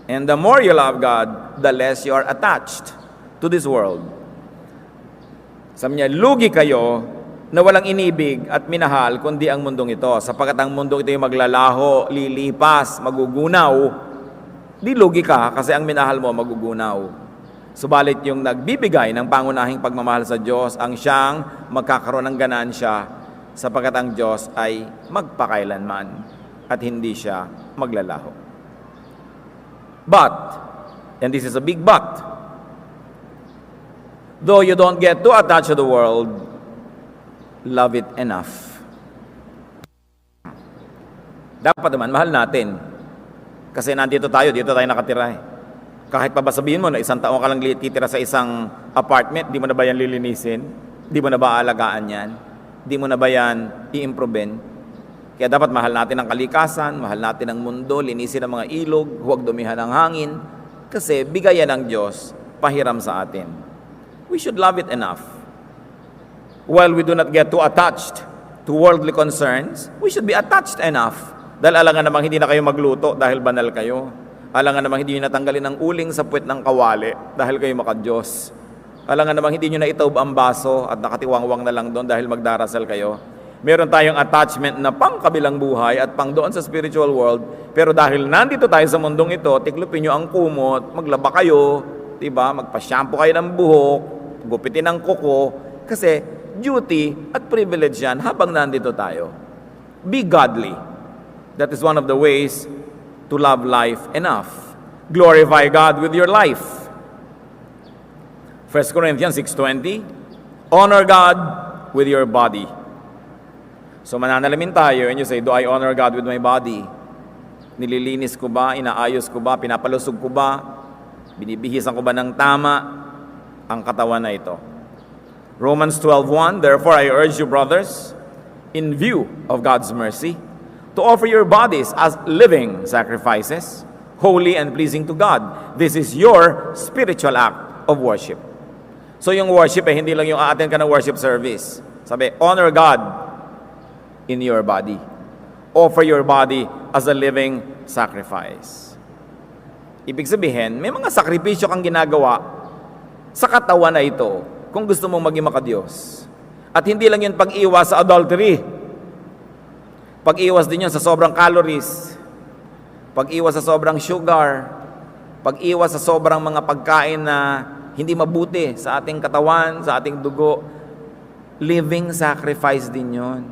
And the more you love God, the less you are attached to this world. Sabi niya, lugi kayo na walang inibig at minahal kundi ang mundong ito. Sapagkat ang mundong ito ay maglalaho, lilipas, magugunaw. Di lugi ka kasi ang minahal mo magugunaw. Subalit yung nagbibigay ng pangunahing pagmamahal sa Diyos ang siyang magkakaroon ng ganansya sapagkat ang Diyos ay magpakailanman at hindi siya maglalaho. But, and this is a big but, though you don't get too attached to the world, love it enough. Dapat naman, mahal natin. Kasi nandito tayo, dito tayo nakatira eh. Kahit pa ba sabihin mo na isang taon ka lang titira sa isang apartment, di mo na ba yan lilinisin? Di mo na ba aalagaan yan? Di mo na ba yan i-improvein? Kaya dapat mahal natin ang kalikasan, mahal natin ang mundo, linisin ang mga ilog, huwag dumihan ang hangin. Kasi bigayan ng Diyos, pahiram sa atin. We should love it enough. While we do not get too attached to worldly concerns, we should be attached enough. Dahil alangan namang hindi na kayo magluto dahil banal kayo. Alangan namang hindi nyo natanggalin ang uling sa puwet ng kawali dahil kayo maka-Diyos. Alangan namang hindi nyo naitaob ang baso at nakatiwangwang na lang doon dahil magdarasal kayo. Meron tayong attachment na pang kabilang buhay at pang doon sa spiritual world. Pero dahil nandito tayo sa mundong ito, tiklupin nyo ang kumot, maglaba kayo, diba? Magpa-shampoo kayo ng buhok, gupitin ang kuko, kasi duty at privilege yan habang nandito tayo. Be godly. That is one of the ways to love life enough. Glorify God with your life. 1 Corinthians 6:20, honor God with your body. So mananalamin tayo and you say, do I honor God with my body? Nililinis ko ba? Inaayos ko ba? Pinapalusog ko ba? Binibihisan ko ba ng tama ang katawan na ito? Romans 12:1, therefore I urge you, brothers, in view of God's mercy, to offer your bodies as living sacrifices, holy and pleasing to God. This is your spiritual act of worship. So yung worship hindi lang yung a-attend ka ng worship service. Sabi, honor God in your body. Offer your body as a living sacrifice. Ibig sabihin, may mga sakripisyo kang ginagawa sa katawan na ito kung gusto mong maging maka-Diyos. At hindi lang yun pag-iwas sa adultery. Pag-iwas din yun sa sobrang calories. Pag-iwas sa sobrang sugar. Pag-iwas sa sobrang mga pagkain na hindi mabuti sa ating katawan, sa ating dugo. Living sacrifice din yun.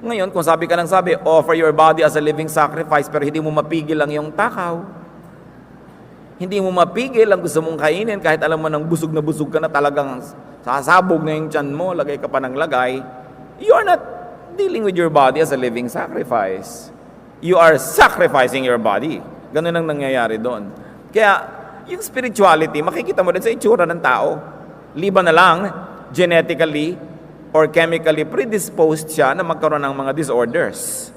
Ngayon, kung sabi ka ng sabi, offer your body as a living sacrifice, pero hindi mo mapigil lang yung takaw. Hindi mo mapigil ang gusto mong kainin kahit alam mo nang busog na busog ka na talagang sasabog na yung tiyan mo, lagay ka pa ng lagay. You are not dealing with your body as a living sacrifice. You are sacrificing your body. Ganun ang nangyayari doon. Kaya, yung spirituality, makikita mo din sa itsura ng tao. Liban na lang, genetically or chemically predisposed siya na magkaroon ng mga disorders.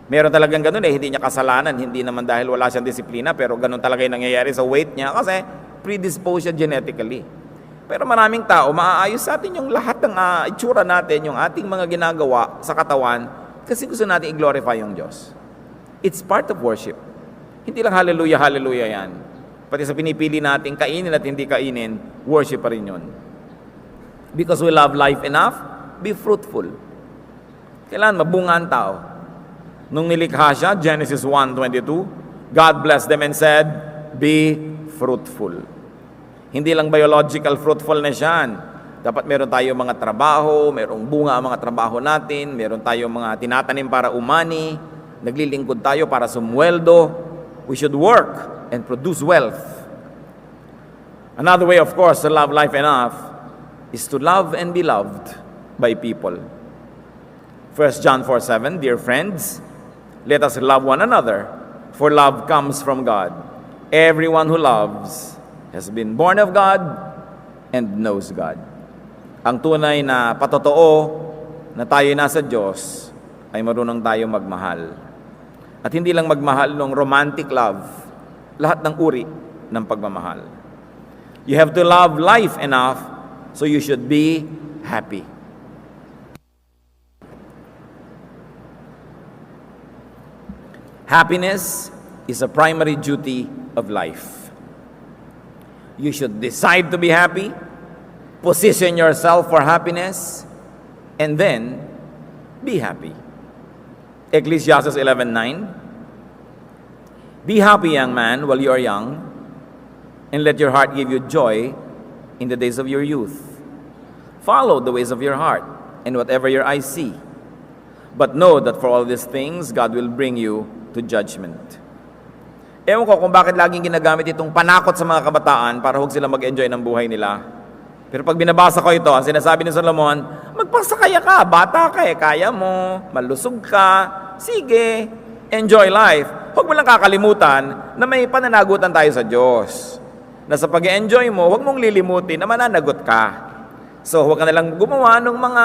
Meron talagang ganun hindi niya kasalanan, hindi naman dahil wala siyang disiplina, pero ganun talaga yung nangyayari sa weight niya kasi predisposed siya genetically. Pero maraming tao, maaayos sa atin yung lahat ng itsura natin, yung ating mga ginagawa sa katawan, kasi gusto natin i-glorify yung Diyos. It's part of worship. Hindi lang hallelujah, hallelujah yan. Pati sa pinipili natin, kainin at hindi kainin, worship pa rin yun. Because we love life enough, be fruitful. Kailangan mabunga ang tao. Nung nilikha siya, Genesis 1:22, God blessed them and said, be fruitful. Hindi lang biological fruitfulness yan. Dapat meron tayong mga trabaho, merong bunga ang mga trabaho natin, meron tayong mga tinatanim para umani, naglilingkod tayo para sumweldo. We should work and produce wealth. Another way, of course, to love life enough is to love and be loved by people. 1 John 4:7, dear friends, let us love one another, for love comes from God. Everyone who loves has been born of God and knows God. Ang tunay na patotoo na tayo nasa Diyos ay marunong tayo magmahal. At hindi lang magmahal ng romantic love, lahat ng uri ng pagmamahal. You have to love life enough so you should be happy. Happiness is a primary duty of life. You should decide to be happy, position yourself for happiness, and then be happy. Ecclesiastes 11:9. Be happy, young man, while you are young, and let your heart give you joy in the days of your youth. Follow the ways of your heart, and whatever your eyes see. But know that for all these things, God will bring you to judgment. Ewan ko kung bakit laging ginagamit itong panakot sa mga kabataan para huwag sila mag-enjoy ng buhay nila. Pero pag binabasa ko ito, ang sinasabi ni Solomon, magpasakaya ka, bata ka kaya mo, malusog ka, sige, enjoy life. Huwag mo lang kakalimutan na may pananagutan tayo sa Diyos. Na sa pag-enjoy mo, huwag mong lilimutin na mananagot ka. So huwag ka nalang gumawa ng mga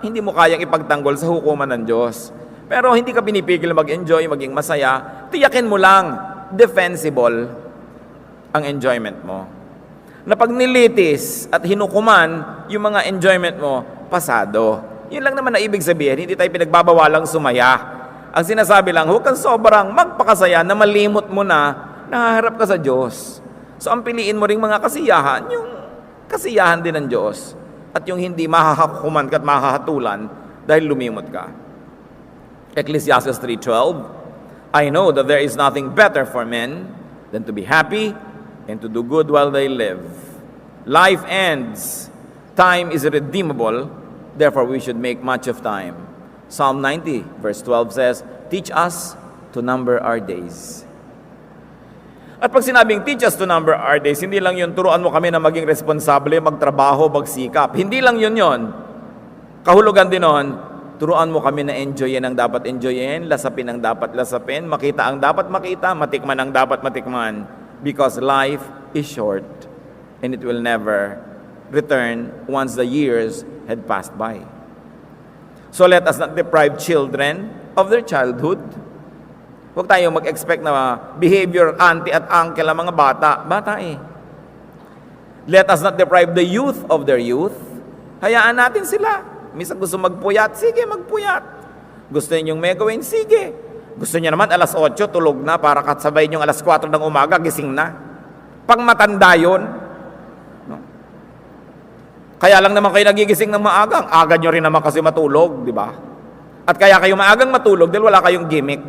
hindi mo kayang ipagtanggol sa hukuman ng Diyos. Pero hindi ka pinipigil mag-enjoy, maging masaya, tiyakin mo lang, defensible ang enjoyment mo. Na pag nilitis at hinukuman yung mga enjoyment mo, pasado. Yun lang naman na ibig sabihin, hindi tayo pinagbabawalang sumaya. Ang sinasabi lang, huwag kang sobrang magpakasaya na malimot mo na nahaharap ka sa Diyos. So ang piliin mo ring mga kasiyahan, yung kasiyahan din ng Diyos. At yung hindi mahahakuman ka at mahahatulan dahil lumimot ka. Ecclesiastes 3:12, I know that there is nothing better for men than to be happy and to do good while they live. Life ends. Time is irredeemable. Therefore, we should make much of time. Psalm 90, verse 12 says, teach us to number our days. At pag sinabing teach us to number our days, hindi lang yun, turuan mo kami na maging responsable, magtrabaho, magsikap. Hindi lang yun yun. Kahulugan din nun, turuan mo kami na enjoyin ang dapat enjoyin, lasapin ang dapat lasapin, makita ang dapat makita, matikman ang dapat matikman. Because life is short and it will never return once the years had passed by. So let us not deprive children of their childhood. Huwag tayong mag-expect na behavior auntie at uncle ang mga bata. Bata eh. Let us not deprive the youth of their youth. Hayaan natin sila. Minsan gusto magpuyat, sige magpuyat. Gusto ninyong may gawin, sige. Gusto niya naman alas 8, tulog na para kasabay niyong alas 4 ng umaga, gising na. Pang matanda yun. No? Kaya lang naman kayo nagigising ng maaga. Ang aga nyo rin naman kasi matulog, di ba? At kaya kayo maagang matulog dahil wala kayong gimmick.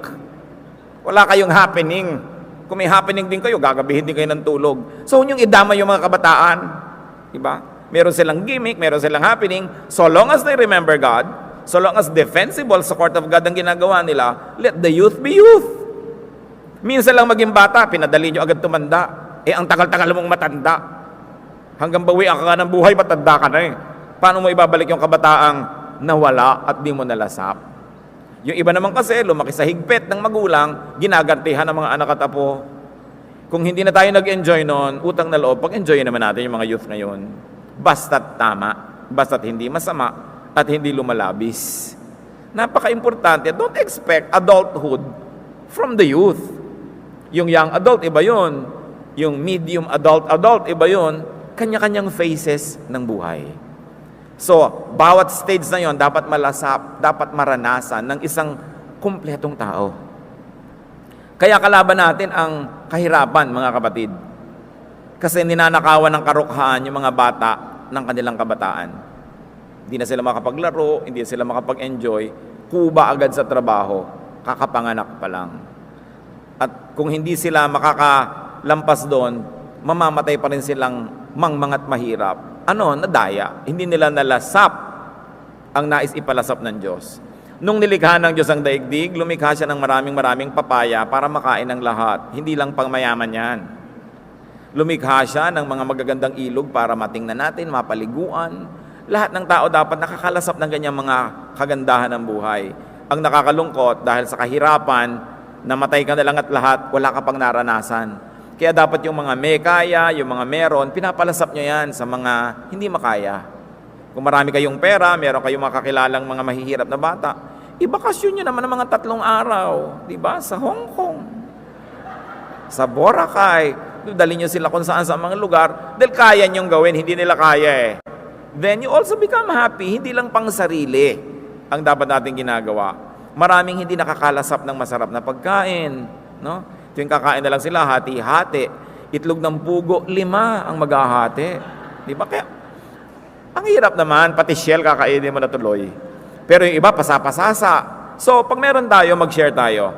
Wala kayong happening. Kung may happening din kayo, gagabihin din kayo ng tulog. So, yung idama yung mga kabataan. Di ba? Meron silang gimmick, meron silang happening. So long as they remember God, so long as defensible sa court of God ang ginagawa nila, let the youth be youth. Minsan lang maging bata, pinadali nyo agad tumanda. Eh, ang tagal-tagal mong matanda. Hanggang bawian ka nga ng buhay, matanda ka na eh. Paano mo ibabalik yung kabataang nawala at di mo nalasap? Yung iba naman kasi, lumaki sa higpit ng magulang, ginagantihan ng mga anak at apo. Kung hindi na tayo nag-enjoy noon, utang na loob, pag-enjoy naman natin yung mga youth ngayon. Basta't tama, basta't hindi masama, at hindi lumalabis. Napaka-importante, don't expect adulthood from the youth. Yung young adult, iba yun. Yung medium adult, iba yun. Kanya-kanyang phases ng buhay. So, bawat stage na yon dapat malasap, dapat maranasan ng isang kumpletong tao. Kaya kalaban natin ang kahirapan, mga kapatid. Kasi ninanakawan ng karukhaan yung mga bata ng kanilang kabataan. Hindi na sila makapaglaro, hindi sila makapag-enjoy, kuba agad sa trabaho, kakapanganak pa lang. At kung hindi sila makakalampas doon, mamamatay pa rin silang mangmangat mahirap. Nadaya. Hindi nila nalasap ang nais ipalasap ng Diyos. Nung nilikha ng Diyos ang daigdig, lumikha siya ng maraming papaya para makain ng lahat. Hindi lang pang mayaman yan. Lumikha siya ng mga magagandang ilog para matingnan natin, mapaliguan. Lahat ng tao dapat nakakalasap ng ganyang mga kagandahan ng buhay. Ang nakakalungkot dahil sa kahirapan, namatay ka na lang at lahat, wala ka pang naranasan. Kaya dapat yung mga may kaya, yung mga meron, pinapalasap nyo yan sa mga hindi makaya. Kung marami kayong pera, meron kayong makakilalang mga mahihirap na bata, ibakasyon nyo naman ng mga 3 araw, di ba? Sa Hong Kong, sa Boracay, dali nyo sila kung saan sa mga lugar, dahil kaya nyong gawin, hindi nila kaya eh. Then you also become happy, hindi lang pang sarili ang dapat natin ginagawa. Maraming hindi nakakalasap ng masarap na pagkain, no? Tuwing kakain na lang sila, hati-hati. Itlog ng pugo, 5 ang maghahati. Di ba? Kaya, ang hirap naman, pati shell kakainin mo na tuloy. Pero yung iba, pasapasasa. So, pag meron tayo, mag-share tayo.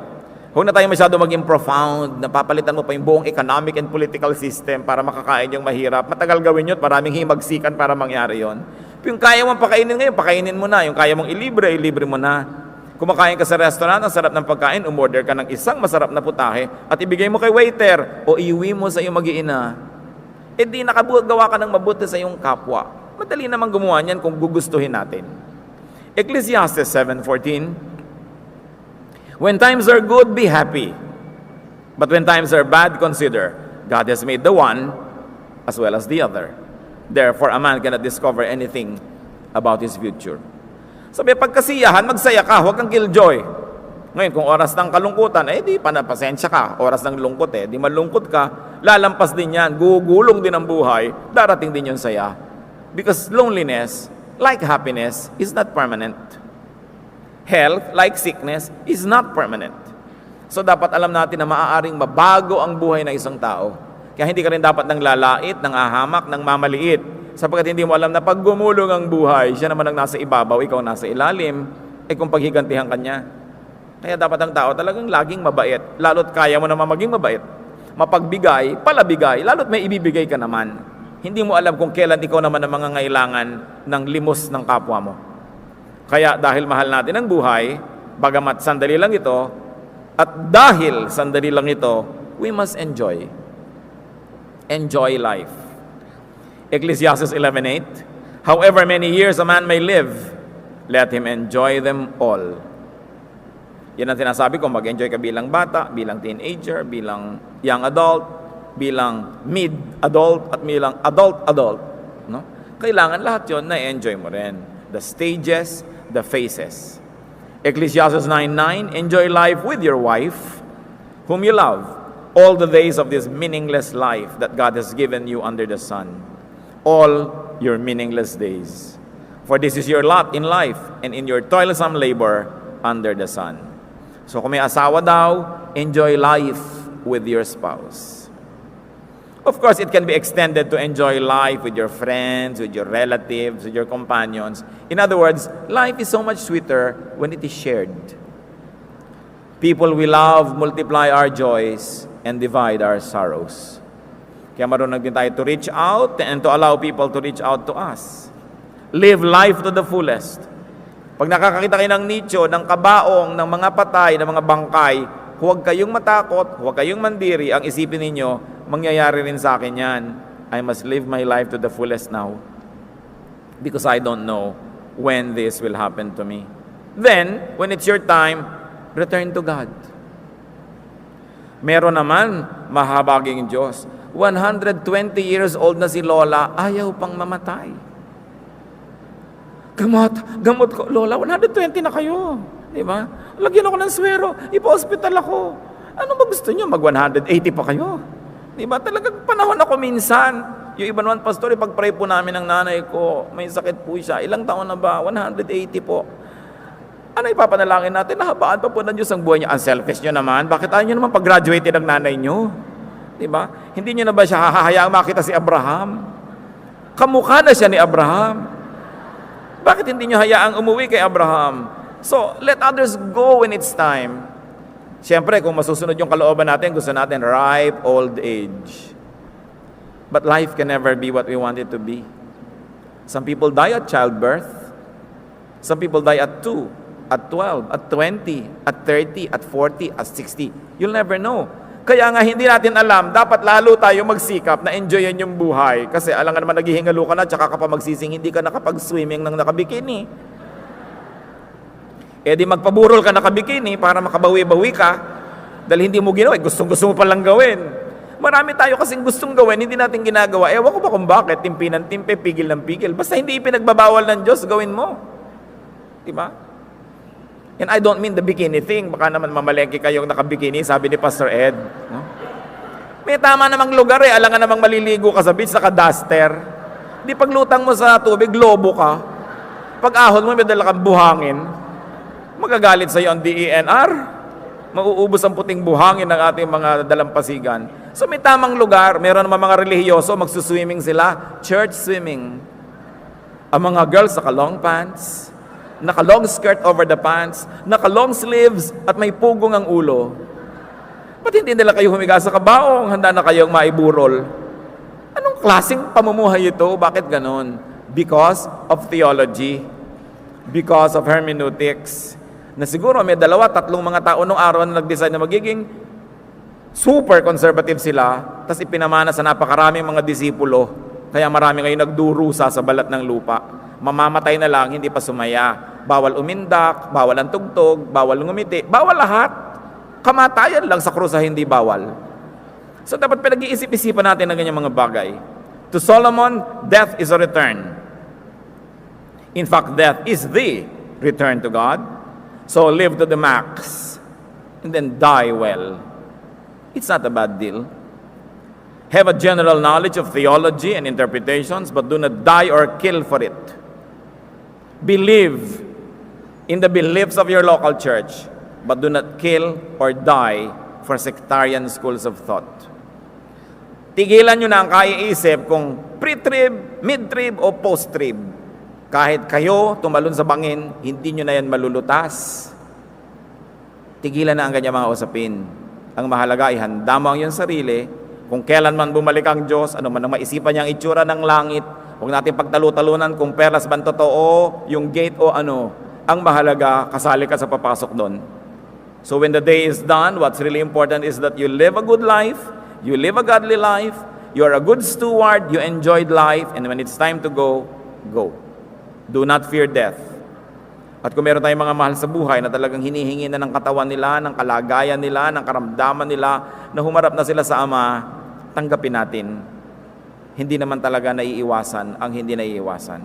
Huwag na tayo masyado maging profound, napapalitan mo pa yung buong economic and political system para makakain yung mahirap. Matagal gawin yun, maraming himagsikan para mangyari yon. Yung kaya mong pakainin ngayon, pakainin mo na. Yung kaya mong ilibre, ilibre mo na. Kumakain ka sa restaurant, ang sarap ng pagkain, umorder ka ng isang masarap na putahe at ibigay mo kay waiter o iuwi mo sa iyong mag-iina. E di nakagawa ka ng mabuti sa iyong kapwa. Madali naman gumawa niyan kung gugustuhin natin. Ecclesiastes 7:14, when times are good, be happy. But when times are bad, consider, God has made the one as well as the other. Therefore, a man cannot discover anything about his future. Sabi, pagkasiyahan, magsaya ka, huwag kang killjoy. Ngayon, kung oras ng kalungkutan, di pasensya ka. Oras ng lungkot di malungkot ka, lalampas din yan, gugulong din ang buhay, darating din yung saya. Because loneliness, like happiness, is not permanent. Health, like sickness, is not permanent. So dapat alam natin na maaaring mabago ang buhay ng isang tao. Kaya hindi ka rin dapat nang lalait, nang ahamak, nang mamaliit. Sapagkat hindi mo alam na pag gumulong ang buhay, siya naman ang nasa ibabaw, ikaw nasa ilalim, kung paghigantihan ka niya. Kaya dapat ang tao talagang laging mabait, lalo't kaya mo naman maging mabait. Mapagbigay, palabigay, lalo't may ibibigay ka naman. Hindi mo alam kung kailan ikaw naman ang mangangailangan ng limos ng kapwa mo. Kaya dahil mahal natin ang buhay, bagamat sandali lang ito, at dahil sandali lang ito, we must enjoy. Enjoy life. Ecclesiastes 11:8, however many years a man may live, let him enjoy them all. Yan ang sinasabi ko, mag-enjoy ka bilang bata, bilang teenager, bilang young adult, bilang mid-adult, at bilang adult. No? Kailangan lahat yon na-enjoy mo rin. The stages, the phases. Ecclesiastes 9:9, enjoy life with your wife, whom you love, all the days of this meaningless life that God has given you under the sun. All your meaningless days. For this is your lot in life and in your toilsome labor under the sun. So kung may asawa daw, enjoy life with your spouse. Of course, it can be extended to enjoy life with your friends, with your relatives, with your companions. In other words, life is so much sweeter when it is shared. People we love multiply our joys and divide our sorrows. Kaya marunong din tayo to reach out and to allow people to reach out to us. Live life to the fullest. Pag nakakakita kayo ng nicho, ng kabaong, ng mga patay, ng mga bangkay, huwag kayong matakot, huwag kayong mandiri. Ang isipin ninyo, mangyayari rin sa akin yan. I must live my life to the fullest now. Because I don't know when this will happen to me. Then, when it's your time, return to God. Meron naman, mahabaging Diyos. 120 years old na si Lola, ayaw pang mamatay. Gamot ko. Lola, 120 na kayo. Di ba? Lagyan ako ng swero. Ipa-hospital ako. Ano ba gusto nyo? Mag-180 pa kayo. Di ba? Talagang panahon ako minsan. Yung iba naman, pastor, ipag-pray po namin ng nanay ko. May sakit po siya. Ilang taon na ba? 180 po. Ano ipapanalangin natin? Nahabaan pa po ng Diyos ang buhay niya. Ang selfish nyo naman. Bakit ayaw nyo naman pag-graduate ng nanay nyo? Diba? Hindi nyo na ba siya hahayaang makita si Abraham? Kamukha na siya ni Abraham. Bakit hindi nyo hayaang umuwi kay Abraham? So, let others go when it's time. Siyempre, kung masusunod yung kalooban natin, gusto natin ripe old age. But life can never be what we want it to be. Some people die at childbirth. Some people die at 2, at 12, at 20, at 30, at 40, at 60. You'll never know. Kaya nga hindi natin alam, dapat lalo tayo magsikap na enjoyin yung buhay. Kasi alam nga naman naghihingalo ka na, tsaka ka pa magsising, hindi ka nakapag-swimming ng nakabikini. E di magpaburol ka nakabikini para makabawi-bawi ka. Dahil hindi mo ginawa, gustong-gusto mo palang gawin. Marami tayo kasing gustong gawin, hindi natin ginagawa. Ewan ko ba kung bakit, timpi ng timpi, pigil ng pigil. Basta hindi ipinagbabawal ng Diyos, gawin mo. Diba? And I don't mean the bikini thing. Baka naman mamalengke kayong nakabikini, sabi ni Pastor Ed. No? May tama namang lugar eh. Alam nga namang maliligo ka sa beach, naka-duster. Di paglutang mo sa tubig, lobo ka. Pag ahon mo, may dala kang buhangin. Magagalit sa'yo ang DENR. Mauubos ang puting buhangin ng ating mga dalampasigan. So may tamang lugar. Meron naman mga relihiyoso, magsuswimming sila. Church swimming. Ang mga girls naka-long pants, naka-long skirt over the pants, naka-long sleeves, at may pugong ang ulo. Ba't hindi nila kayo humiga sa kabaong? Handa na kayong maiburol. Anong klaseng pamumuhay ito? Bakit ganon? Because of theology. Because of hermeneutics. Na siguro may 2-3 mga tao nung araw na nag-decide na magiging super conservative sila, tapos ipinamana sa napakaraming mga disipulo. Kaya marami ngayon nagdurusa sa balat ng lupa. Mamamatay na lang, hindi pa sumaya. Bawal umindak, bawal ang tugtog, bawal ngumiti, bawal lahat. Kamatayan lang sa krus hindi bawal. So dapat pinag-iisip-isipan natin ang ganyang mga bagay. To Solomon, death is a return. In fact, death is the return to God. So live to the max and then die well. It's not a bad deal. Have a general knowledge of theology and interpretations, but do not die or kill for it. Believe in the beliefs of your local church, but do not kill or die for sectarian schools of thought. Tigilan nyo na ang kaiisip kung pre-trib, mid-trib, o post-trib. Kahit kayo tumalon sa bangin, hindi nyo na yan malulutas. Tigilan na ang kanyang mga usapin. Ang mahalaga ay handa mo ang iyong sarili. Kung kailan man bumalik ang Diyos, ano man ang maisipan niyang itsura ng langit, huwag natin pagtalu-talunan kung perlas ban totoo, yung gate o ano. Ang mahalaga, kasali ka sa papasok doon. So when the day is done, what's really important is that you live a good life, you live a godly life, you're a good steward, you enjoyed life, and when it's time to go, go. Do not fear death. At kung meron tayong mga mahal sa buhay na talagang hinihingi na ng katawan nila, ng kalagayan nila, ng karamdaman nila, na humarap na sila sa Ama, tanggapin natin. Hindi naman talaga naiiwasan ang hindi naiiwasan.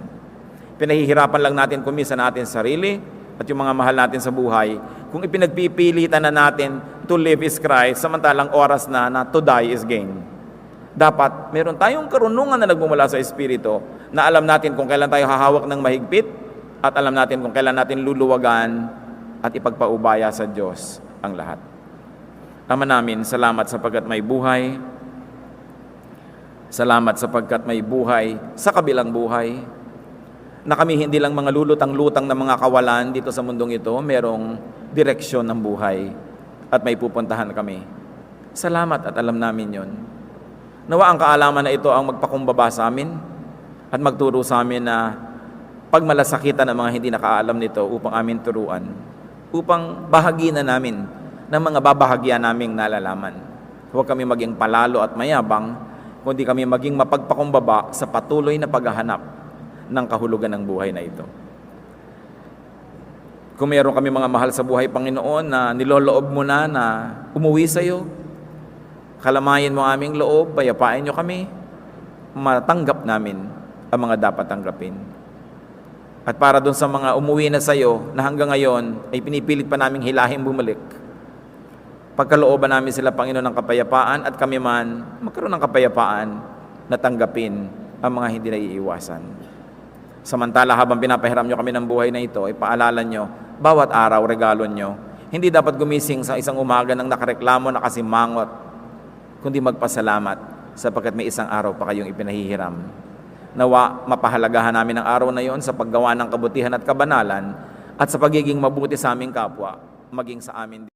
Pinahihirapan lang natin kumisa natin sarili at yung mga mahal natin sa buhay. Kung ipinagpipilitan na natin to live is Christ, samantalang oras na to die is gain. Dapat meron tayong karunungan na nagmumula sa Espiritu na alam natin kung kailan tayo hahawak ng mahigpit at alam natin kung kailan natin luluwagan at ipagpaubaya sa Diyos ang lahat. Ama namin, salamat sapagkat may buhay. Salamat sapagkat may buhay sa kabilang buhay. Na kami hindi lang mga lulutang-lutang na mga kawalan dito sa mundong ito, merong direksyon ng buhay at may pupuntahan kami. Salamat at alam namin yon. Nawa ang kaalaman na ito ang magpakumbaba sa amin at magturo sa amin na pagmalasakitan ng mga hindi nakaalam nito upang amin turuan, upang bahaginan namin ng mga babahagyan naming nalalaman. Huwag kami maging palalo at mayabang, kundi kami maging mapagpakumbaba sa patuloy na paghahanap ng kahulugan ng buhay na ito. Kung meron kami mga mahal sa buhay, Panginoon, na niloloob mo na umuwi sa iyo, kalamayin mo aming loob, payapain nyo kami, matanggap namin ang mga dapat tanggapin. At para doon sa mga umuwi na sa iyo, na hanggang ngayon ay pinipilit pa naming hilahing bumalik, pagkalooban namin sila, Panginoon, ng kapayapaan at kami man magkaroon ng kapayapaan na tanggapin ang mga hindi naiiwasan. Samantala, habang pinapahiram nyo kami ng buhay na ito, ipaalala nyo, bawat araw regalo nyo. Hindi dapat gumising sa isang umaga ng nakareklamo, nakasimangot, kundi magpasalamat sapagkat may isang araw pa kayong ipinahihiram. Nawa, mapahalagahan namin ang araw na yon sa paggawa ng kabutihan at kabanalan at sa pagiging mabuti sa aming kapwa, maging sa amin.